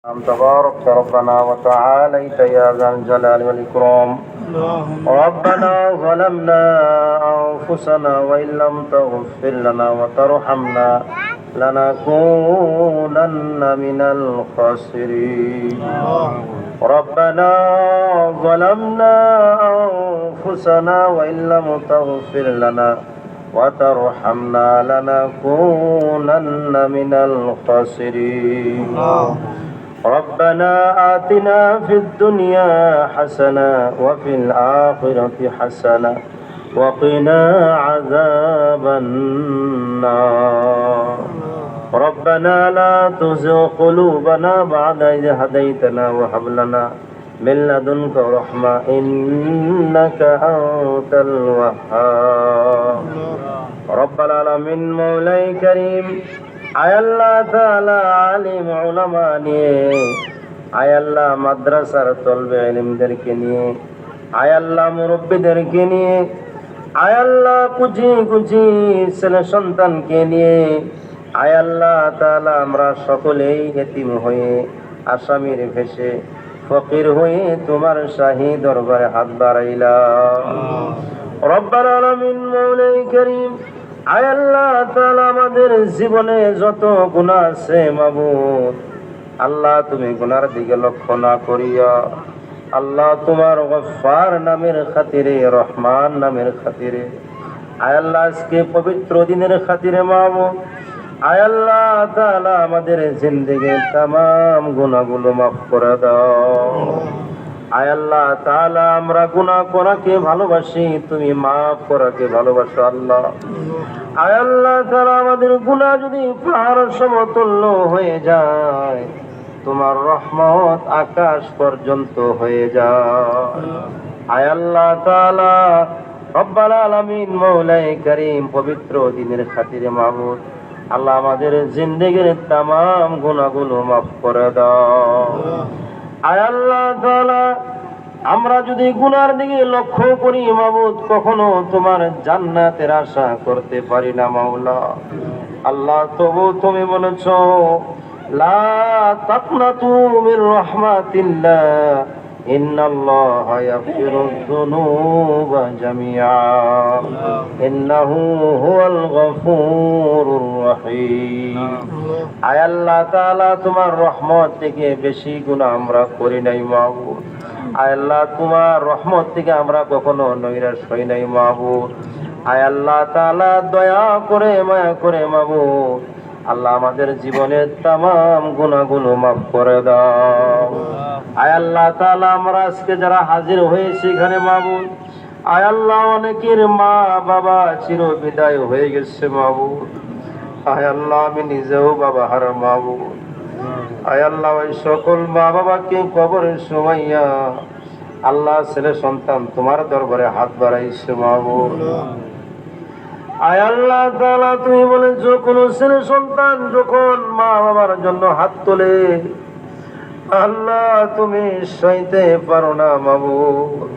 تبارك ربنا وتعاليت يا ذا الجلال والإكرام. ربنا ظلمنا أنفسنا وإن لم تغفر لنا وترحمنا لنكونن من الخاسرين. ربنا ظلمنا أنفسنا وإن لم تغفر لنا وترحمنا لنكونن من الخاسرين. ربنا آتنا في الدنيا حسنة وفي الآخرة حسنة وقنا عذاب النار. ربنا لا تزغ قلوبنا بعد إذ هديتنا وهب لنا من لدنك رحمة إنك أنت الوهاب. رب العالمين مولاي كريم আয় আল্লাহ তাআলা আলিম উলামা নিয়ে, আয় আল্লাহ মাদ্রাসার তলবে ইলমদেরকে নিয়ে, আয় আল্লাহ মুরব্বিদেরকে নিয়ে, আয় আল্লাহ কুচি কুচি ছেলে সন্তানকে নিয়ে, আয় আল্লাহ তাআলা আমরা সকলেই এতিম হয়ে আসামির ভেসে ফকির হয়ে তোমার শাহী দরবারে হাত বাড়াইলাম। রব্বুল আলামিন মওলাই করিম, আয় আল্লাহ তাআলা আমাদের জীবনে যত গুনাহ আছে মাবুদ, আল্লাহ তুমি গুনার দিকে লক্ষ্য না করিয়া আল্লাহ তোমার গফফার নামের খাতিরে, রহমান নামের খাতিরে, আয় আল্লাহ আজকে পবিত্র দিনের খাতিরে মাবুদ, আয় আল্লাহ তাআলা আমাদের জিন্দেগির तमाम গুনাহগুলো মাফ করে দাও। আয় আল্লাহ তাআলা আমরা গুনাহ করাকে ভালোবাসি, তুমি মাফ করাকে ভালোবাসো আল্লাহ। আয় আল্লাহ তাআলা আমাদের গুনাহ যদি পাহাড় সমতুল্য হয়ে যায়, তোমার রহমত আকাশ পর্যন্ত হয়ে যায়। আয় আল্লাহ তাআলা রব্বুল আলামিন মওলাই করিম, পবিত্র দিনের খাতিরে মাবুদ আল্লাহ আমাদের জিন্দেগির तमाम গুনাহগুলো মাফ করে দাও। আয় আল্লাহ তাআলা আমরা যদি গুনার দিকে লক্ষ্য করি মাবুদ, কখনো তোমার জান্নাতের আশা করতে পারি না মাওলা। আল্লাহ তবু তুমি বলেছো লা তাকনাতু মির রাহমাতিল্লাহ ইন্নাল্লাহা ইয়াগফিরুয যুনুবা জামিআ ইন্নাহু হুয়াল গফুরুর রহিম। আয় আল্লাহ তাআলা তোমার রহমত থেকে বেশি গুনাহ আমরা করি নাই মাবুদ। আয় আল্লাহ তোমার রহমত থেকে আমরা কখনো নৈরাশ হই নাই মাবুদ। আয় আল্লাহ তাআলা দয়া করে মায়া করে মাবুদ আল্লাহ আমাদের জীবনের तमाम গুনাহগুলো মাফ করে দাও। আয় আল্লাহ তাআলা আমরা আজকে যারা হাজির হয়েছি এখানে মাবুদ, আয় আল্লাহ অনেকের মা বাবা চির বিদায় হয়ে গেছে মাবুদ। আয় আল্লাহ আমি নিজেও বাবা হারা মাবুদ। আয় আল্লাহ ওই সকল মা বাবাকে কবরে শোয়াইয়া আল্লাহ ছেলে সন্তান তোমার দরবারে হাত বাড়াইছে মাবুদ। আয় আল্লাহ তাআলা তুমি বলেছো কোন ছেলে সন্তান যখন মা বাবার জন্য হাত তোলে আল্লাহ তুমি সইতে পারো না মাবুদ।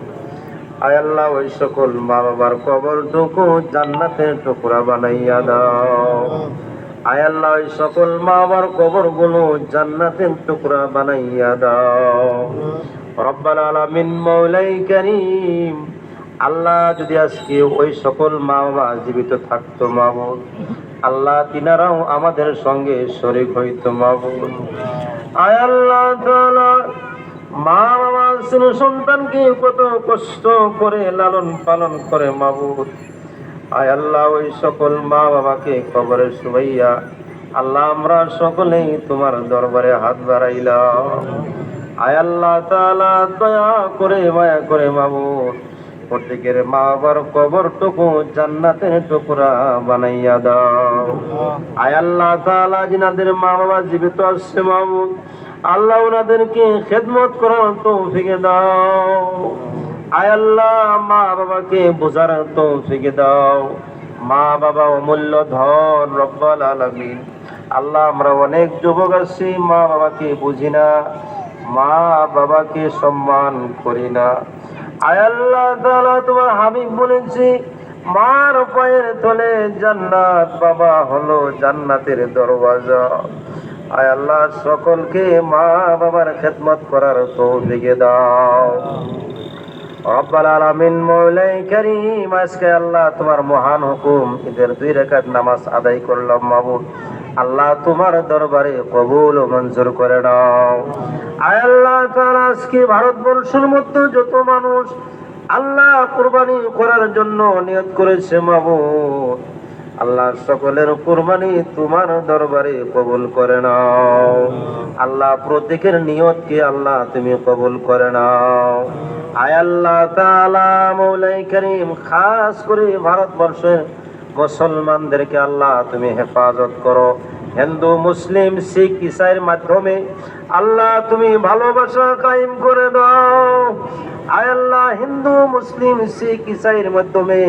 আয় আল্লাহ ওই সকল মা বাবার কবরটুকু জান্নাতের টুকরা বানাইয়া দাও। আয় আল্লাহ ওই সকল মা বাবার কবরগুলো জান্নাতের টুকরা বানাইয়া দাও। রব্বুল আলামিন মওলাই করিম, আল্লাহ যদি আজকে ওই সকল মা বাবা জীবিত থাকতো মাবুদ, আল্লাহ তিনারাও আমাদের সঙ্গে শরীক হইতো মাবুদ। আয় আল্লাহ তাআলা মা বাবা ছেলে সন্তানকে কত কষ্ট করে লালন পালন করে মাবুদ, আয় আল্লাহ ওই সকল মা বাবাকে কবরে শুয়াইয়া আল্লাহ আমরা সকলেই তোমার দরবারে হাত বাড়াইলাম। আয় আল্লাহ তাআলা দয়া করে মায়া করে মাবুদ প্রত্যেকের মা বাবার কবরটুকু জান্নাতের টুকরা বানাইয়া দাও। আয় আল্লাহ তাআলা যিনাদের মা বাবা জীবিত আছে মাবুদ, আল্লাহ ওনাদেরকে খেদমত করার তৌফিক দাও। আয় আল্লাহ মা বাবাকে বোঝার তৌফিক দাও। মা বাবা অমূল্য ধন রব্বুল আলামিন। আল্লাহ আমরা অনেক যুবক আছি মা বাবাকে বুঝি না, মা বাবাকে সম্মান করি না। আয় আল্লাহ তাআলা তোমার হাবিব বলেছি মার পায়ের তলে জান্নাত, বাবা হলো জান্নাতের দরওয়াজা। আয় আল্লাহ সকলকে মা বাবার খেদমত করার তৌফিক দাও। রব্বুল আলামিন মওলাই কারীম, আজকে আল্লাহ তোমার মহান হুকুম ঈদের 2 রাকাত নামাজ আদায় করলাম মাবুদ। আল্লাহ তোমার দরবারে কবুল ও মঞ্জুর করে নাও। আয় আল্লাহ তাআলা, আজকে ভারতবর্ষের মধ্যে যত মানুষ আল্লাহ কুরবানি করার জন্য নিয়ত করেছে মাবুদ, আল্লাহ সকলের কুরবানি তোমার দরবারে কবুল করে নাও। আল্লাহ প্রত্যেকের নিয়তকে আল্লাহ তুমি কবুল করে নাও। আয় আল্লাহ তাআলা মওলাই কারীম, খাস করে ভারতবর্ষের মুসলমানদেরকে আল্লাহ তুমি হেফাজত করো। হিন্দু মুসলিম শিখ ইসাইয়ের মাধ্যমে আল্লাহ তুমি ভালোবাসা কায়েম করে দাও। আয় আল্লাহ হিন্দু মুসলিম শিখ ইসাইয়ের মাধ্যমে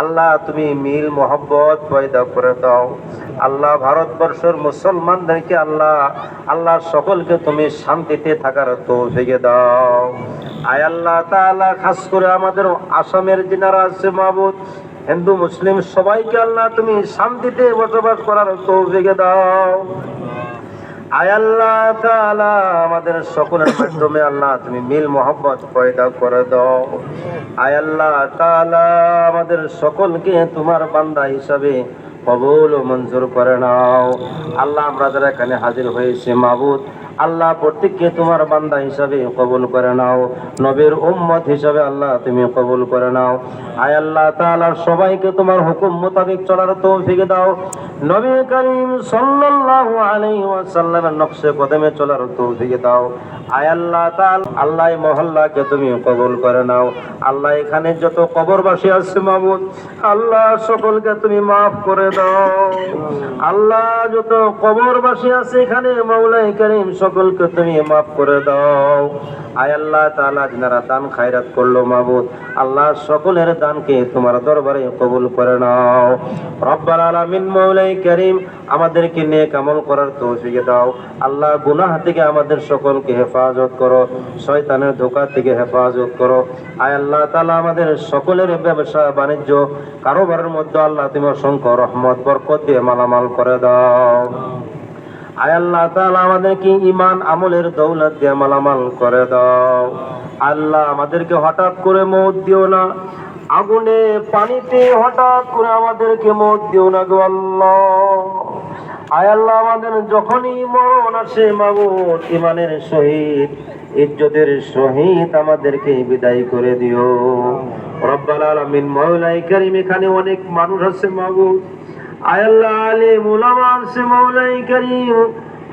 আল্লাহ তুমি মিল মোহব্বত পয়দা করে দাও। আল্লাহ ভারতবর্ষের মুসলমানদেরকে আল্লাহ সকলকে তুমি শান্তিতে থাকার তৌফিক দাও। আয় আল্লাহ তাআলা, খাস করে আমাদের আসামের যিনারা আছে মাবুদ, হিন্দু মুসলিম সবাইকে আল্লাহ তুমি শান্তিতে বসবাস করার তৌফিক দাও। আয় আল্লাহ তাআলা, আমাদের সকলের মাধ্যমে আল্লাহ তুমি মিল মোহব্বত পয়দা করে দাও। আয় আল্লাহ তাআলা, আমাদের সকলকে তোমার বান্দা হিসাবে কবুল ও মঞ্জুর করে নাও। আল্লাহ আমরা যারা এখানে হাজির হয়েছে মাবুদ, আল্লাহ প্রত্যেককে তোমার বান্দা হিসাবে কবুল করে নাও। নবীর উম্মত হিসাবে আল্লাহ তুমি কবুল করে নাও। আয় আল্লাহ তাআলা, সবাইকে তোমার হুকুম মোতাবেক চলার তৌফিক দাও। নবী করিম সাল্লাল্লাহু আলাইহি ওয়াসাল্লামের নকশে কদমে চলার তৌফিক দাও। আয় আল্লাহ তাআলা, আল্লাহ এই মহল্লাকে তুমি কবুল করে নাও। আল্লাহ এখানে যত কবরবাসী আছে মাবুদ, আল্লাহ সকলকে তুমি মাফ করে দাও। আল্লাহ যত কবরবাসী আছে এখানে মওলাই কারীম, সকলকে তুমি মাফ করে দাও। আয় আল্লাহ তাআলা, যারা দান খায়রাত করলো মাবুদ, আল্লাহ সকলের দানকে তোমার দরবারে কবুল করে নাও। রব্বুল আলামিন মওলাই কারীম, আমাদেরকে নেক আমল করার তৌফিক দাও। আল্লাহ গুনাহ থেকে আমাদের সকলকে হেফাজত করো, শয়তানের ধোঁকা থেকে হেফাজত করো। আয় আল্লাহ তাআলা, আমাদের সকলের ব্যবসা বাণিজ্য কারোবারের মধ্যে আল্লাহ তুমি অসংখ্য রহমত বরকত দিয়ে মালামাল করে দাও। আয় আল্লাহ তাআলা, আমাদেরকে ঈমান আমলের দৌলত দিয়ে মালামাল করে দাও। আল্লাহ আমাদেরকে হঠাৎ করে মওত দিও না, আগুনে পানিতে হঠাৎ করে আমাদেরকে মওত দিও না গো আল্লাহ। আয় আল্লাহ, আমাদের যখনই মরণ আসে মাবুদ, ঈমানের সহিত ইজ্জতের সহিত আমাদেরকে বিদায় করে দিও। রব্বুল আলামিন মওলাই কারীম, এখানে অনেক মানুষ আছে মাবুদ, আয় আল্লাহ আলিম উলামা আছে মওলাই কারীম,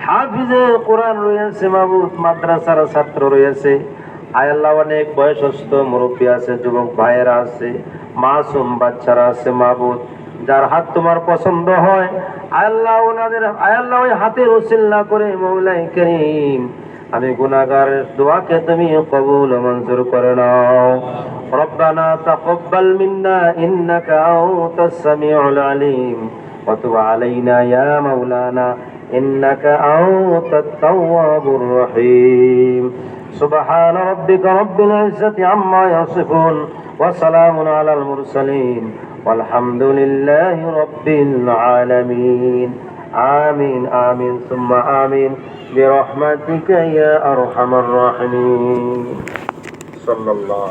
হাফিজে কোরআন রয়েছে মাবুদ, মাদ্রাসার ছাত্র রয়েছে। আয় আল্লাহ অনেক বয়সস্থ মুরব্বী আছে, যুবক ভাইয়েরা আছে, মাসুম বাচ্চারা আছে মাবুদ, যার হাত তোমার পছন্দ হয় আয় আল্লাহ ওনাদের আয় আল্লাহ ওই হাতের ওসিলা করে মওলাই কারীম, আমি গুনাহগারের দোয়াকে তুমি কবুল ও মঞ্জুর করে নাও। রব্বানা তাকাব্বাল মিন্না ইন্নাকা আনতাস সামিউল আলিম ওয়া তুব আলাইনা ইয়া মাওলানা ইন্নাকা আনতাত তাওয়াবুর রহিম। সুবহান রাব্বিকা রাব্বিল ইজ্জাতি আম্মা ইয়াসিফুন ওয়া সালামুন আলাল মুরসালিন ওয়ালহামদুলিল্লাহি রাব্বিল আলামিন। آمين آمين ثم آمين برحمتك يا أرحم الراحمين صلى الله